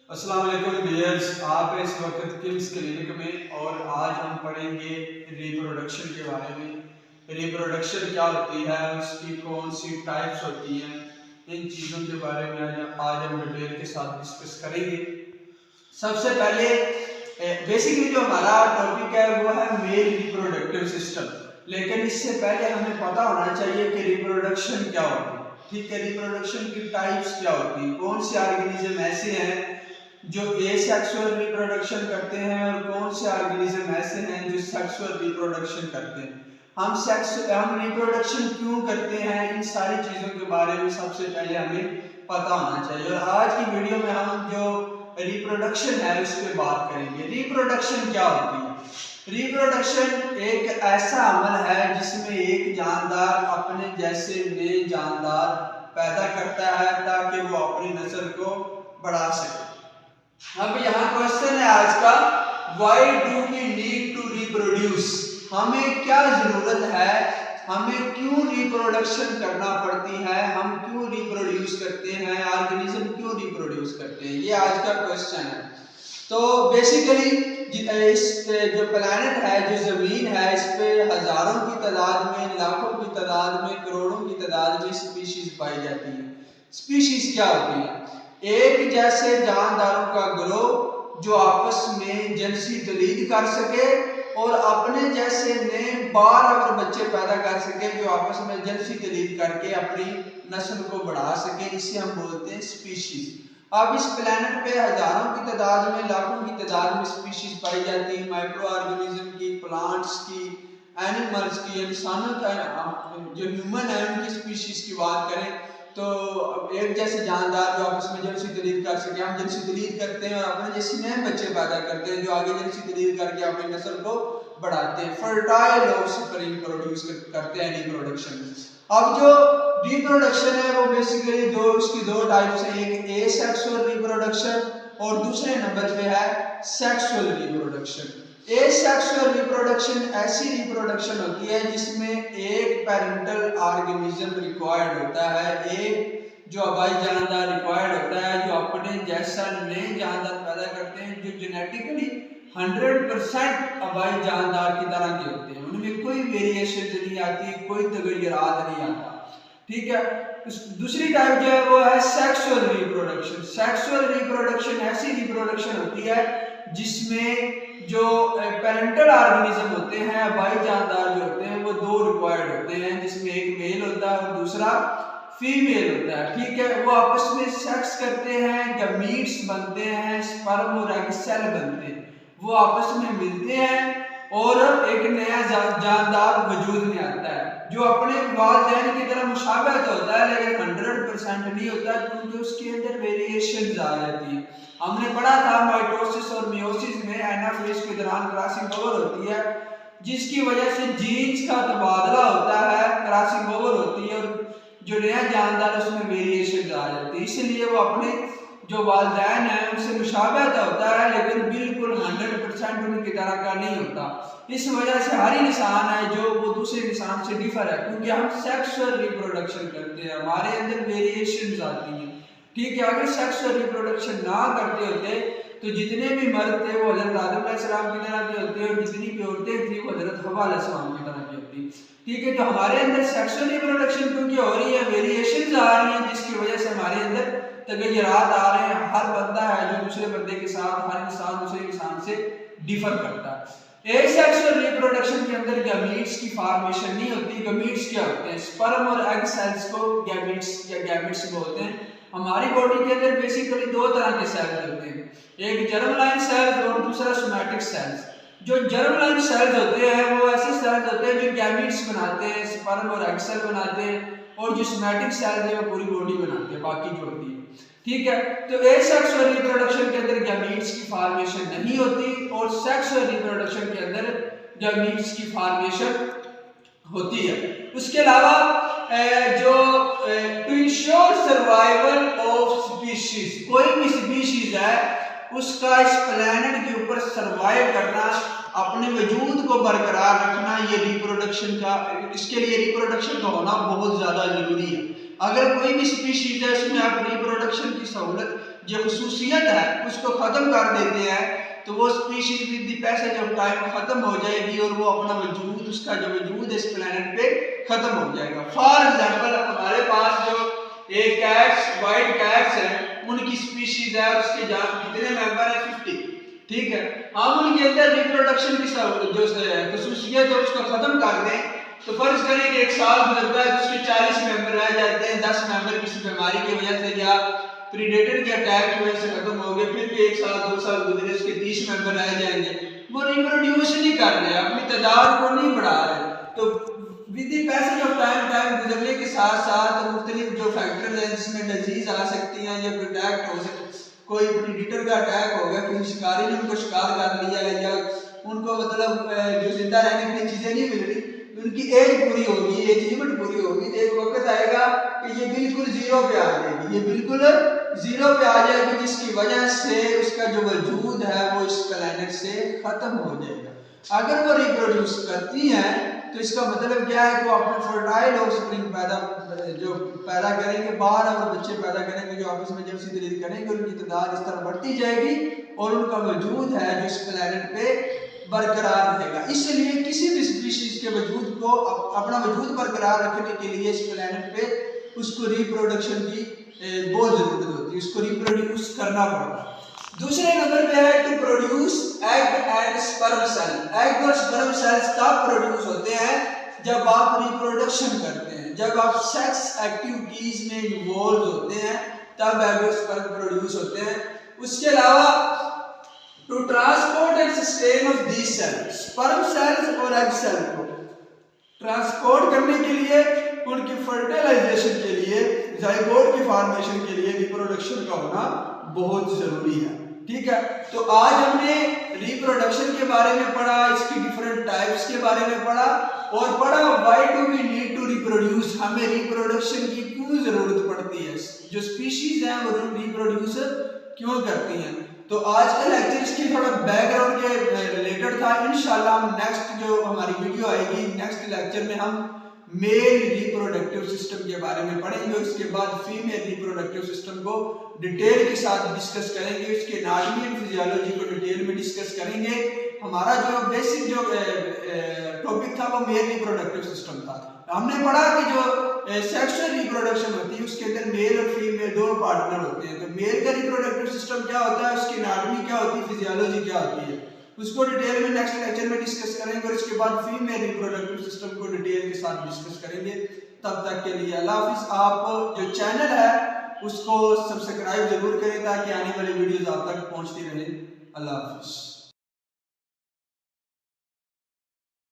अस्सलाम वालेकुम डियर्स, आप इस वक्त किम्स क्लिनिक में और आज हम पढ़ेंगे रिप्रोडक्शन के बारे में। रिप्रोडक्शन क्या होती है, उसकी कौन सी टाइप्स होती हैं, इन चीज़ों के बारे में आज हम डिटेल के साथ डिस्कस करेंगे। सबसे पहले बेसिकली जो हमारा टॉपिक है वो है मेल रिप्रोडक्टिव सिस्टम, लेकिन इससे पहले हमें पता होना चाहिए कि रिप्रोडक्शन क्या होती है। ठीक है, रिप्रोडक्शन की टाइप्स क्या होती है, कौन से ऑर्गेनिज्म ऐसे हैं जो एसेक्सुअल रिप्रोडक्शन करते हैं और कौन से ऑर्गेनिज्म ऐसे हैं जो सेक्सुअल रिप्रोडक्शन करते हैं। हम रिप्रोडक्शन क्यों करते हैं, इन सारी चीज़ों के बारे में सबसे पहले हमें पता होना चाहिए। और आज की वीडियो में हम जो रिप्रोडक्शन है उस पर बात करेंगे। रिप्रोडक्शन क्या होती है? रिप्रोडक्शन एक ऐसा अमल है जिसमें एक जानदार अपने जैसे नए जानदार पैदा करता है ताकि वो अपनी नस्ल को बढ़ा सके। अब यहाँ क्वेश्चन है आज का, why do we need to reproduce? हमें क्या जरूरत है, हमें क्यों रिप्रोडक्शन करना पड़ती है, हम क्यों रिप्रोड्यूस करते हैं, ऑर्गेनिज्म क्यों रिप्रोड्यूस करते हैं, ये आज का क्वेश्चन है। तो बेसिकली इस जो प्लैनेट है, जो जमीन है, इस पे हजारों की तादाद में, लाखों की तादाद में, करोड़ों की तादाद में स्पीशीज पाई जाती है। स्पीशीज क्या होती है? एक जैसे जानदारों का ग्रोह जो आपस में जिनसी तलीद कर सके और अपने जैसे नए बार अगर बच्चे पैदा कर सके जो आपस में जिनसी तलीद करके अपनी नस्ल को बढ़ा सके, इसे हम बोलते हैं स्पीशीज। अब इस प्लेनेट पे हजारों की तादाद में, लाखों की तादाद में स्पीशीज पाई जाती है, माइक्रो ऑर्गेनिज्म की, प्लांट्स की, एनिमल्स की, इंसानों का जो ह्यूमन है उनकी स्पीशीज की बात करें तो एक जैसे जानदार जो आपस में जिनसी तलीद कर सके, हम जिनसी तलीद करते हैं और अपने जैसे नए बच्चे पैदा करते हैं जो आगे जिनसी तलीद करके अपनी नस्ल को बढ़ाते हैं, फर्टाइल ऑफस्प्रिंग प्रोड्यूस करते हैं रिप्रोडक्शन। अब जो रिप्रोडक्शन है वो बेसिकली उसकी दो टाइप्स हैं, एक एसेक्सुअल रिप्रोडक्शन और दूसरे नंबर पे है सेक्सुअल रिप्रोडक्शन। एसेक्सुअल रिप्रोडक्शन ऐसी रिप्रोडक्शन होती है जिसमें एक पेरेंटल ऑर्गेनिज्म रिक्वायर्ड होता है, एक जो आबाई जानदार रिक्वायर्ड होता है जो अपने जैसा नए जानदार पैदा करते हैं जो जेनेटिकली 100% आबाई जानदार की तरह के होते हैं, उनमें कोई वेरिएशन नहीं आती, कोई तगय्युरात नहीं आता। ठीक है, दूसरी टाइप जो है वो है सेक्सुअल रिप्रोडक्शन। सेक्सुअल रिप्रोडक्शन ऐसी रिप्रोडक्शन होती है जिसमें जो पेरेंटल ऑर्गेनिज्म होते हैं, आबाई जानदार जो होते हैं, वो दो रिक्वायर्ड होते हैं, जिसमें एक मेल होता है और दूसरा फीमेल होता है। ठीक है, वो आपस में सेक्स करते हैं, गमीट्स बनते हैं, स्पर्म और एग सेल बनते हैं, वो आपस में मिलते हैं और एक नया जानदार वजूद में आता है जो अपने वालिदैन की तरह मुशाबहत होता है लेकिन 100% नहीं होता क्योंकि उसके अंदर वेरिएशंस आ जाती है। हमने पढ़ा था माइटोसिस और मियोसिस में एनाफेज के दौरान क्रॉसिंग ओवर होती है जिसकी वजह से जीन्स का तबादला होता है, क्रॉसिंग ओवर होती है और जो नया जानदार उसमें वेरिएशन आ जाती है, इसलिए वो अपने जो वालिदैन है उनसे मुशाबहत होता है लेकिन बिल्कुल 100% उनकी तरह का नहीं होता। इस वजह से हर इंसान है जो वो दूसरे इंसान से डिफर है क्योंकि हम सेक्सुअल रिप्रोडक्शन करते हैं, हमारे अंदर वेरिएशंस आती हैं। ठीक है, अगर सेक्सुअल रिप्रोडक्शन ना करते होते तो जितने भी मर्द थे वो हजरत आदम अलैहिस्सलाम की तरह के होते और जितनी भी औरतें थी वो हजरत हव्वा अलैहिस्सलाम की तरह की होती। ठीक है, तो हमारे अंदर सेक्सुअल रिप्रोडक्शन क्योंकि हो रही है, वेरिएशंस आ रही हैं जिसकी वजह से हमारे अंदर तगय्युरात आ रहे हैं। हर बंदा है जो दूसरे बंदे के साथ, हर इंसान दूसरे इंसान से डिफर करता है। एसेक्सुअल रिप्रोडक्शन के अंदर गैमीट्स की फॉर्मेशन नहीं होती। गैमीट्स क्या होते हैं? स्पर्म और एग सेल्स को गैमीट्स या गैमेट्स बोलते हैं। हमारी बॉडी के अंदर बेसिकली दो तरह के सेल्स होते हैं, एक जर्मलाइन सेल्स और दूसरा सोमैटिक सेल्स। जो जर्मलाइन सेल्स होते हैं वो ऐसे सेल्स होते हैं जो गैमीट्स बनाते हैं, स्पर्म और एग सेल बनाते हैं, और जो सोमैटिक सेल्स है वो पूरी बॉडी बनाते हैं, बाकी जो होती है। ठीक है, तो एसेक्सुअल रिप्रोडक्शन के अंदर गैमीट्स की फॉर्मेशन नहीं होती और सेक्सुअल रिप्रोडक्शन के अंदर गैमीट्स की फॉर्मेशन होती है। उसके अलावा जो to ensure survival of species, कोई भी स्पीशीज है उसका इस प्लेनेट के ऊपर सर्वाइव करना, अपने वजूद को बरकरार रखना, ये रिप्रोडक्शन का, इसके लिए रिप्रोडक्शन का होना बहुत ज़्यादा जरूरी है। अगर कोई भी स्पीशीज है उसमें आप रिप्रोडक्शन की सहूलत जो खसूसियत है उसको ख़त्म कर देते हैं तो वो species with the passage of time ख़त्म हो जाएगी और वो अपना वजूद, उसका जो वजूद इस प्लेनेट पे ख़त्म हो जाएगा। फॉर एग्जांपल हमारे पास जो एक कैट्स, वाइट कैट्स हैं, उनकी स्पीशीज है, उसके कितने मेंबर हैं? 50, ठीक है। हम उनके अंदर रिप्रोडक्शन की जो खसूसियत है उसको ख़त्म कर दें तो फर्ज करें कि एक साल गुजरता है तो उसके 40 मेंबर रह जाते हैं, 10 मेंबर किसी बीमारी की वजह से या प्रीडेटर के अटैक की वजह से खत्म हो गए, फिर भी 1 साल 2 साल गुजरे उसके 30 मेंबर रह जाएंगे। वो रिप्रोड्यूस नहीं कर रहे, अपनी तादाद को नहीं बढ़ा रहे। तो with the passage of time गुजरने के साथ साथ मुख्तलिफ जो फैक्टर्स हैं जिसमें डिजीज आ सकती हैं या प्रोटेक्ट हो सकती, कोई प्रीडेटर का अटैक हो गया, किसी शिकारी ने उनको शिकार कर लिया या उनको मतलब जो जिंदा रहने के लिए चीजें नहीं मिल रही, उनकी एज पूरी होगी, एज लिमिट पूरी होगी, एक वक्त आएगा कि ये बिल्कुल जीरो पे आ जाएगी, ये बिल्कुल जीरो पे आ जाएगी, जिसकी वजह से उसका जो वजूद है वो इस प्लेनेट से खत्म हो जाएगा। अगर वो रिप्रोड्यूस करती हैं तो इसका मतलब क्या है कि वो अपने फर्टाइल ऑफस्प्रिंग पैदा करेंगे, बाहर और बच्चे पैदा करेंगे जो आपस में जब तरीद करेंगे, उनकी तादाद इस तरह बढ़ती जाएगी और उनका वजूद है जो इस प्लेनेट पे बरकरार रहेगा। इसलिए किसी भी स्पीशीज के वजूद को अपना वजूद बरकरार रखने के लिए इस प्लेनेट पे उसको रिप्रोडक्शन की बहुत जरूरत होती है, उसको रिप्रोड्यूस करना पड़ता है। दूसरे नंबर पे है to produce egg and sperm cell. Egg और स्पर्म सेल्स तब प्रोड्यूस होते हैं जब आप रिप्रोडक्शन करते हैं, जब आप सेक्स एक्टिविटीज में इन्वॉल्व होते हैं तब एग और स्पर्म प्रोड्यूस होते हैं। उसके अलावा to transport and sustain of these cells, sperm cells और एग सेल को ट्रांसपोर्ट करने के लिए, उनकी फर्टिलाइजेशन के लिए, जाइगोट की फॉर्मेशन के लिए रिप्रोडक्शन का होना बहुत जरूरी है, ठीक है। तो आज हमने रिप्रोडक्शन के बारे में पढ़ा, इसकी डिफरेंट टाइप्स के बारे में पढ़ा और पढ़ा why do we need to reproduce, हमें रिप्रोडक्शन की क्यों जरूरत पड़ती है, जो स्पीशीज हैं वो रिप्रोड्यूस क्यों करती हैं। तो आज का लेक्चर इसकी थोड़ा बैकग्राउंड के रिलेटेड था। इंशाल्लाह हम नेक्स्ट जो हमारी वीडियो आएगी, नेक्स्ट लेक्चर में हम मेल रिप्रोडक्टिव सिस्टम के बारे में पढ़ेंगे, उसके बाद फीमेल रिप्रोडक्टिव सिस्टम को डिटेल के साथ डिस्कस करेंगे, उसके एनाटॉमी एंड फिजियोलॉजी को डिटेल में डिस्कस करेंगे। हमारा जो बेसिक जो टॉपिक था वो मेल रिप्रोडक्टिव सिस्टम था। हमने पढ़ा कि जो सेक्सुअल रिप्रोडक्शन होती है उसके अंदर मेल और फीमेल दोनों पार्टनर होते हैं। तो मेल का रिप्रोडक्टिव सिस्टम क्या होता है, उसकी एनाटॉमी क्या होती है, फिजियोलॉजी क्या होती है, उसको डिटेल में नेक्स्ट लेक्चर में डिस्कस करेंगे और इसके बाद फीमेल रिप्रोडक्टिव सिस्टम को डिटेल के साथ डिस्कस करेंगे। तब तक के लिए अल्लाह हाफिज। आप जो चैनल है उसको सब्सक्राइब जरूर करें ताकि आने वाली वीडियोस आप तक पहुंचती रहे। अल्लाह हाफिज।